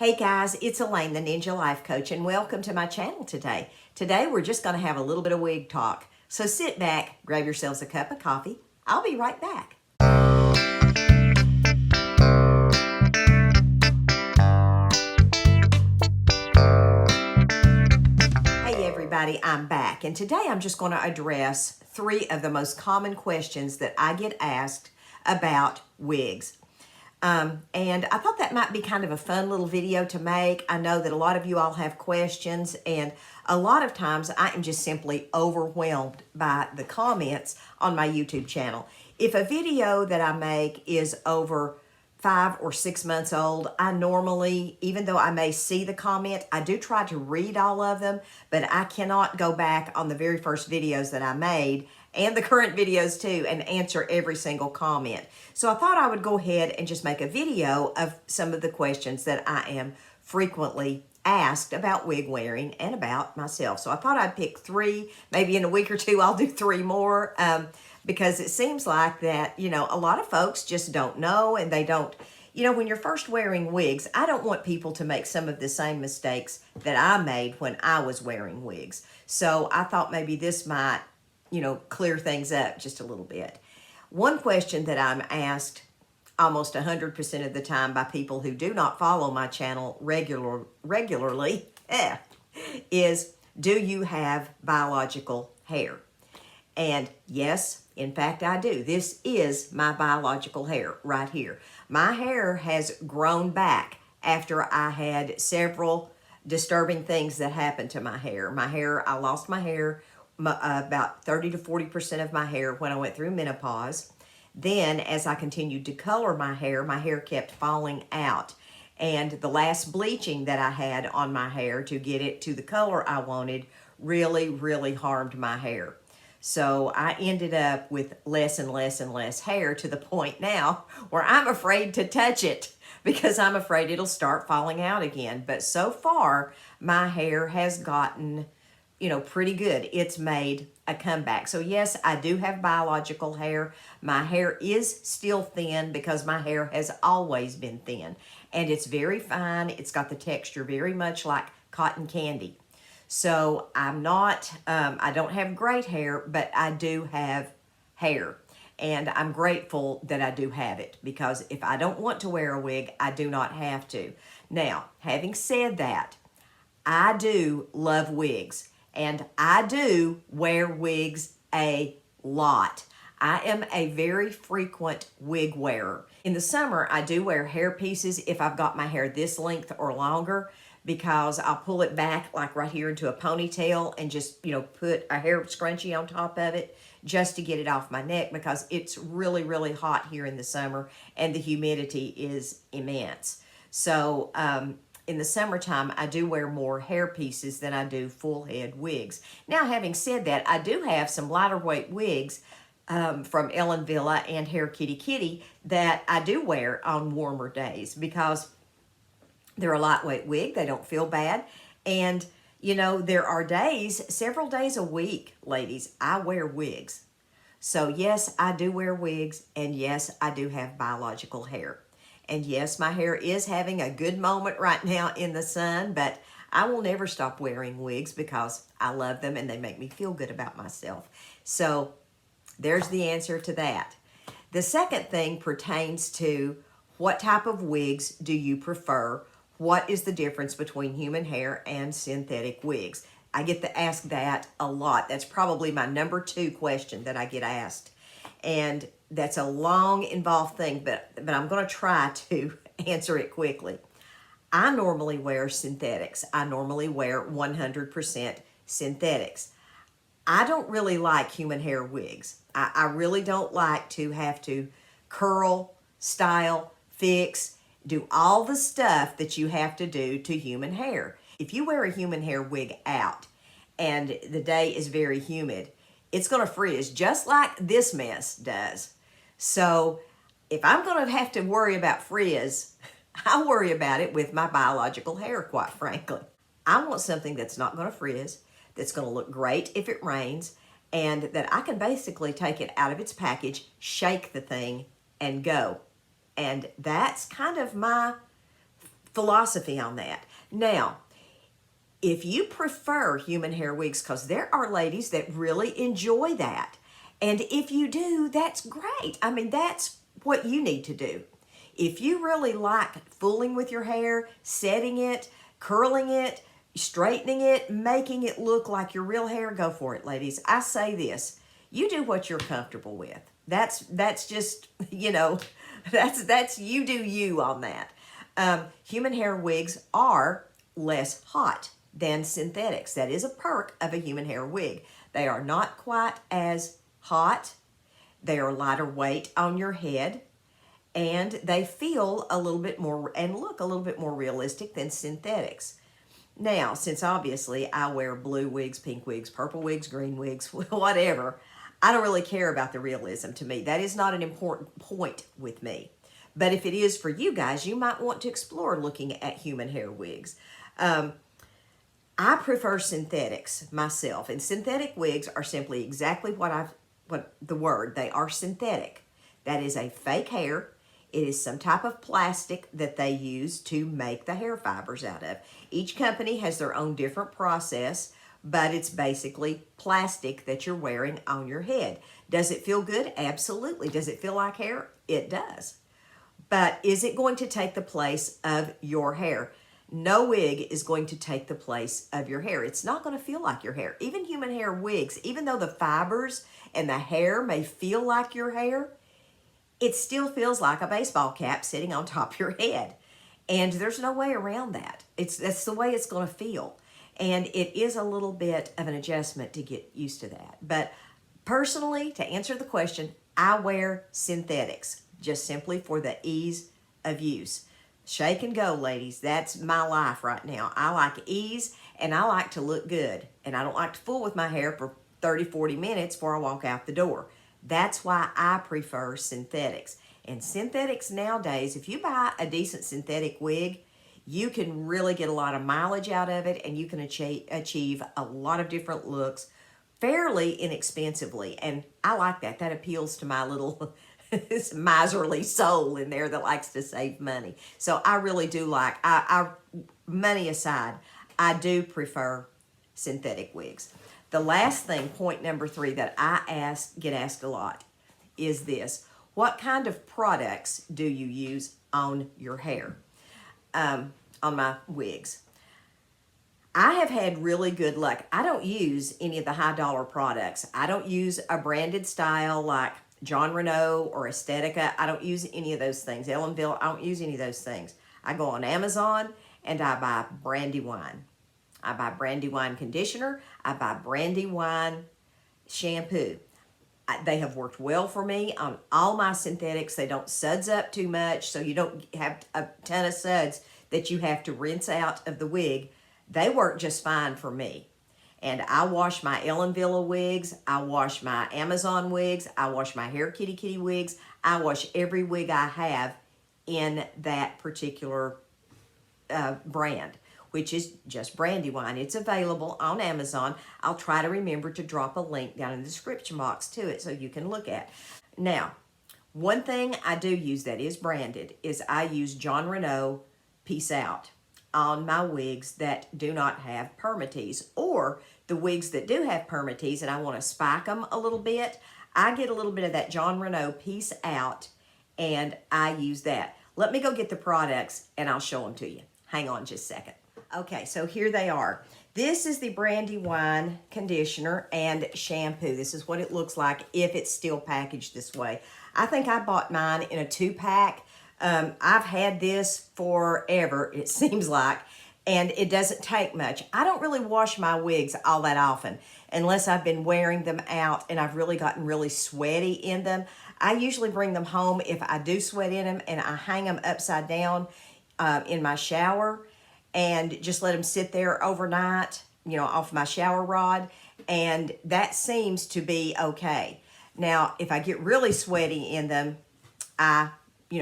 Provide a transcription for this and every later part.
Hey guys, it's Elaine, the Ninja Life Coach, and welcome to my channel today. Today we're just going to have a little bit of wig talk. So sit back, grab yourselves a cup of coffee. I'll be right back. Hey everybody, I'm back, and today I'm just going to address 3 of the most common questions that I get asked about wigs. And I thought that might be kind of a fun little video to make. I know that a lot of you all have questions, and a lot of times I am just simply overwhelmed by the comments on my YouTube channel. If a video that I make is over 5 or 6 months old, I normally, even though I may see the comment, I do try to read all of them, but I cannot go back on the very first videos that I made and the current videos too and answer every single comment. So I thought I would go ahead and just make a video of some of the questions that I am frequently asked about wig wearing and about myself. So I thought I'd pick 3, maybe in a week or 2 I'll do 3 more, because it seems like that, a lot of folks just don't know, and they don't, when you're first wearing wigs, I don't want people to make some of the same mistakes that I made when I was wearing wigs. So I thought maybe this might, clear things up just a little bit. One question that I'm asked almost 100% of the time by people who do not follow my channel regularly is, do you have biological hair? And yes, in fact, I do. This is my biological hair right here. My hair has grown back after I had several disturbing things that happened to my hair. I lost my hair, about 30 to 40% of my hair when I went through menopause. Then as I continued to color my hair kept falling out. And the last bleaching that I had on my hair to get it to the color I wanted really, really harmed my hair. So I ended up with less and less and less hair, to the point now where I'm afraid to touch it because I'm afraid it'll start falling out again. But so far, my hair has gotten, pretty good. It's made a comeback. So yes, I do have biological hair. My hair is still thin because my hair has always been thin. And it's very fine. It's got the texture very much like cotton candy. So I'm not, I don't have great hair, but I do have hair. And I'm grateful that I do have it, because if I don't want to wear a wig, I do not have to. Now, having said that, I do love wigs, and I do wear wigs a lot. I am a very frequent wig wearer. In the summer, I do wear hair pieces if I've got my hair this length or longer, because I'll pull it back like right here into a ponytail and just, put a hair scrunchie on top of it just to get it off my neck, because it's really, really hot here in the summer and the humidity is immense. So in the summertime, I do wear more hair pieces than I do full head wigs. Now, having said that, I do have some lighter weight wigs from Ellen Villa and Hair Kitty Kitty that I do wear on warmer days, because they're a lightweight wig. They don't feel bad. And, there are days, several days a week, ladies, I wear wigs. So yes, I do wear wigs, and yes, I do have biological hair. And yes, my hair is having a good moment right now in the sun, but I will never stop wearing wigs because I love them and they make me feel good about myself. So there's the answer to that. The second thing pertains to, what type of wigs do you prefer? What is the difference between human hair and synthetic wigs? I get to ask that a lot. That's probably my number 2 question that I get asked. And that's a long, involved thing, but I'm going to try to answer it quickly. I normally wear synthetics. I normally wear 100% synthetics. I don't really like human hair wigs. I really don't like to have to curl, style, fix, do all the stuff that you have to do to human hair. If you wear a human hair wig out and the day is very humid, it's going to frizz just like this mess does. So if I'm going to have to worry about frizz, I worry about it with my biological hair, quite frankly. I want something that's not going to frizz, that's going to look great if it rains, and that I can basically take it out of its package, shake the thing, and go. And that's kind of my philosophy on that. Now, if you prefer human hair wigs, because there are ladies that really enjoy that, and if you do, that's great. I mean, that's what you need to do. If you really like fooling with your hair, setting it, curling it, straightening it, making it look like your real hair, go for it, ladies. I say this, you do what you're comfortable with. That's just, you know, that's you do you on that. Human hair wigs are less hot than synthetics. That is a perk of a human hair wig. They are not quite as hot. They are lighter weight on your head, and they feel a little bit more and look a little bit more realistic than synthetics. Now, since obviously I wear blue wigs, pink wigs, purple wigs, green wigs, whatever, I don't really care about the realism. To me, that is not an important point with me. But if it is for you guys, you might want to explore looking at human hair wigs. I prefer synthetics myself, and synthetic wigs are simply exactly what the word, they are synthetic. That is a fake hair. It is some type of plastic that they use to make the hair fibers out of. Each company has their own different process, but it's basically plastic that you're wearing on your head. Does it feel good? Absolutely. Does it feel like hair? It does. But is it going to take the place of your hair? No wig is going to take the place of your hair. It's not going to feel like your hair. Even human hair wigs, even though the fibers and the hair may feel like your hair, it still feels like a baseball cap sitting on top of your head. And there's no way around that. That's the way it's going to feel. And it is a little bit of an adjustment to get used to that. But personally, to answer the question, I wear synthetics just simply for the ease of use. Shake and go, ladies. That's my life right now. I like ease, and I like to look good. And I don't like to fool with my hair for 30, 40 minutes before I walk out the door. That's why I prefer synthetics. And synthetics nowadays, if you buy a decent synthetic wig, you can really get a lot of mileage out of it, and you can achieve a lot of different looks fairly inexpensively. And I like that. That appeals to my little miserly soul in there that likes to save money. So I really do like, money aside, I do prefer synthetic wigs. The last thing, point number 3 that I get asked a lot is this. What kind of products do you use on your hair? On my wigs. I have had really good luck. I don't use any of the high dollar products. I don't use a branded style like John Renault or Estetica. I don't use any of those things. Ellenville, I don't use any of those things. I go on Amazon and I buy Brandywine. I buy Brandywine conditioner. I buy Brandywine shampoo. They have worked well for me on all my synthetics. They don't suds up too much, so you don't have a ton of suds that you have to rinse out of the wig. They work just fine for me. And I wash my Ellen Villa wigs. I wash my Amazon wigs. I wash my Hair Kitty Kitty wigs. I wash every wig I have in that particular brand, which is just Brandywine. It's available on Amazon. I'll try to remember to drop a link down in the description box to it so you can look at. Now, one thing I do use that is branded is I use John Renault Peace Out on my wigs that do not have permatease, or the wigs that do have permatease and I want to spike them a little bit. I get a little bit of that John Renault Peace Out and I use that. Let me go get the products and I'll show them to you. Hang on just a second. Okay, so here they are. This is the Brandywine conditioner and shampoo. This is what it looks like if it's still packaged this way. I think I bought mine in a 2-pack. I've had this forever, it seems like, and it doesn't take much. I don't really wash my wigs all that often unless I've been wearing them out and I've really gotten really sweaty in them. I usually bring them home if I do sweat in them, and I hang them upside down in my shower and just let them sit there overnight, you know, off my shower rod, and that seems to be okay. Now, if I get really sweaty in them, I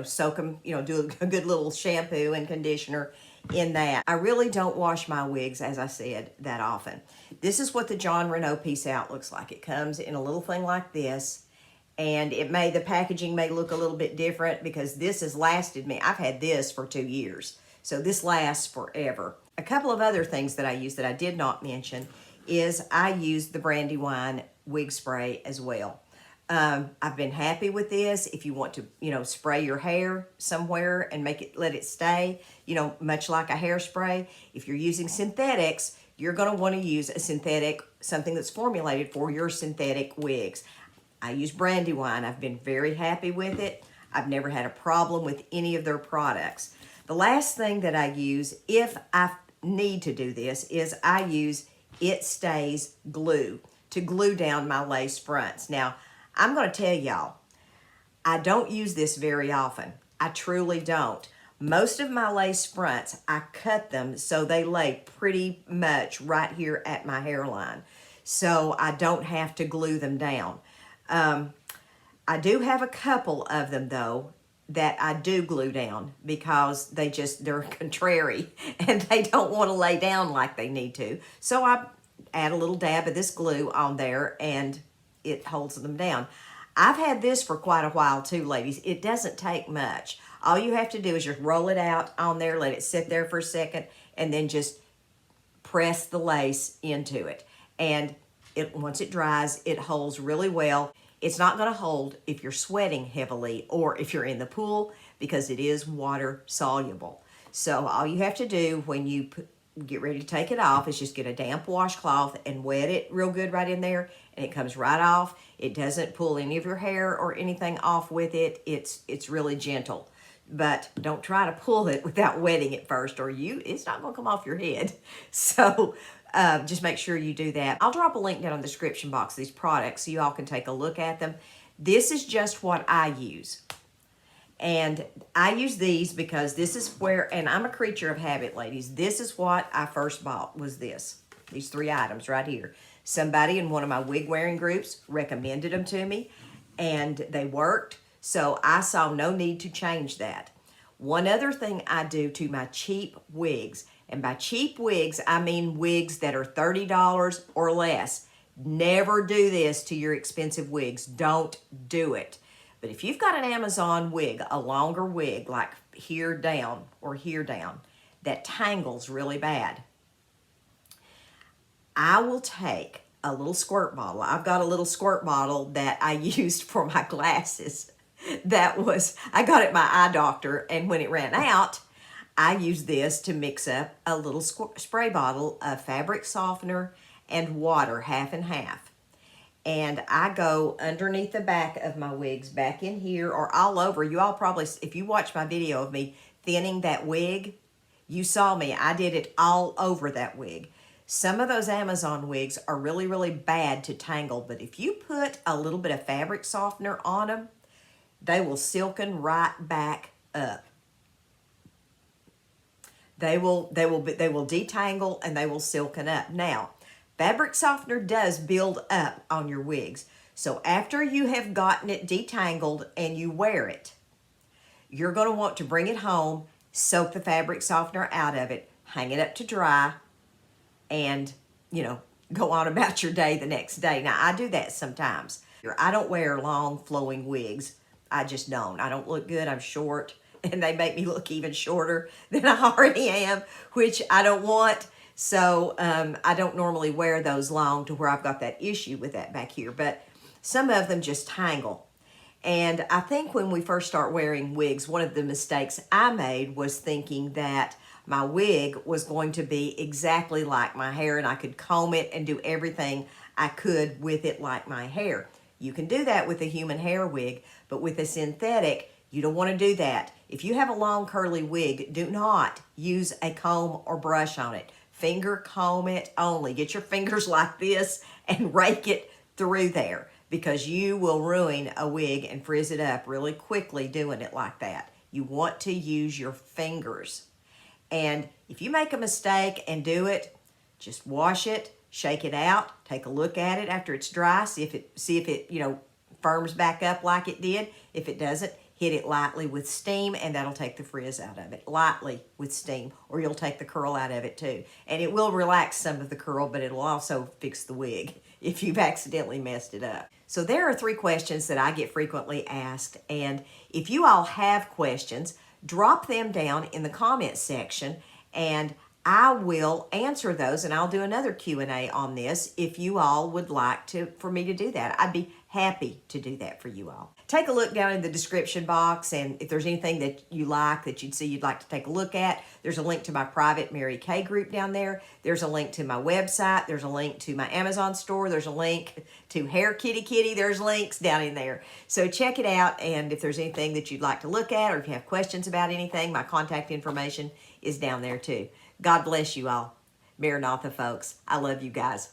soak them, do a good little shampoo and conditioner in that. I really don't wash my wigs, as I said, that often. This is what the John Renault Peace Out looks like. It comes in a little thing like this, and the packaging may look a little bit different because this has lasted me. I've had this for 2 years. So this lasts forever. A couple of other things that I use that I did not mention is I use the Brandywine wig spray as well. I've been happy with this. If you want to, spray your hair somewhere and let it stay, much like a hairspray. If you're using synthetics, you're going to want to use a synthetic, something that's formulated for your synthetic wigs. I use Brandywine. I've been very happy with it. I've never had a problem with any of their products. The last thing that I use, if I need to do this, is I use It Stays glue to glue down my lace fronts. Now, I'm going to tell y'all, I don't use this very often. I truly don't. Most of my lace fronts, I cut them so they lay pretty much right here at my hairline. So I don't have to glue them down. I do have a couple of them though that I do glue down because they're contrary and they don't want to lay down like they need to. So I add a little dab of this glue on there and it holds them down. I've had this for quite a while too, ladies. It doesn't take much. All you have to do is just roll it out on there, let it sit there for a second, and then just press the lace into it. And once it dries, it holds really well. It's not going to hold if you're sweating heavily or if you're in the pool because it is water soluble. So all you have to do when you get ready to take it off is just get a damp washcloth and wet it real good right in there, and it comes right off. It doesn't pull any of your hair or anything off with it. It's really gentle. But don't try to pull it without wetting it first or it's not going to come off your head. So just make sure you do that. I'll drop a link down in the description box of these products so you all can take a look at them. This is just what I use. And I use these because this is where, and I'm a creature of habit, ladies. This is what I first bought, was these 3 items right here. Somebody in one of my wig wearing groups recommended them to me and they worked. So I saw no need to change that. One other thing I do to my cheap wigs, and by cheap wigs, I mean wigs that are $30 or less. Never do this to your expensive wigs. Don't do it. But if you've got an Amazon wig, a longer wig, like here down or here down, that tangles really bad, I will take a little squirt bottle. I've got a little squirt bottle that I used for my glasses. I got it at my eye doctor, and when it ran out, I used this to mix up a little spray bottle of fabric softener and water, half and half. And I go underneath the back of my wigs, back in here or all over. You all probably, if you watch my video of me thinning that wig, you saw me. I did it all over that wig. Some of those Amazon wigs are really, really bad to tangle, but if you put a little bit of fabric softener on them, they will silken right back up. They will detangle and they will silken up. Now, fabric softener does build up on your wigs. So after you have gotten it detangled and you wear it, you're going to want to bring it home, soak the fabric softener out of it, hang it up to dry, and, go on about your day the next day. Now, I do that sometimes. I don't wear long flowing wigs. I just don't. I don't look good. I'm short, and they make me look even shorter than I already am, which I don't want. So I don't normally wear those long to where I've got that issue with that back here. But some of them just tangle. And I think when we first start wearing wigs, one of the mistakes I made was thinking that my wig was going to be exactly like my hair and I could comb it and do everything I could with it like my hair. You can do that with a human hair wig, but with a synthetic, you don't want to do that. If you have a long curly wig, do not use a comb or brush on it. Finger comb it only. Get your fingers like this and rake it through there, because you will ruin a wig and frizz it up really quickly doing it like that. You want to use your fingers. And if you make a mistake and do it, just wash it, shake it out, take a look at it after it's dry, see if it firms back up like it did. If it doesn't, hit it lightly with steam and that'll take the frizz out of it. Lightly with steam, or you'll take the curl out of it too. And it will relax some of the curl, but it'll also fix the wig if you've accidentally messed it up. So there are 3 questions that I get frequently asked, and if you all have questions, drop them down in the comment section, and I will answer those, and I'll do another Q&A on this if you all would like for me to do that. I'd be happy to do that for you all. Take a look down in the description box, and if there's anything that you like that you'd like to take a look at, there's a link to my private Mary Kay group down there. There's a link to my website. There's a link to my Amazon store. There's a link to Hair Kitty Kitty. There's links down in there. So check it out, and if there's anything that you'd like to look at, or if you have questions about anything, my contact information is down there too. God bless you all. Maranatha, folks. I love you guys.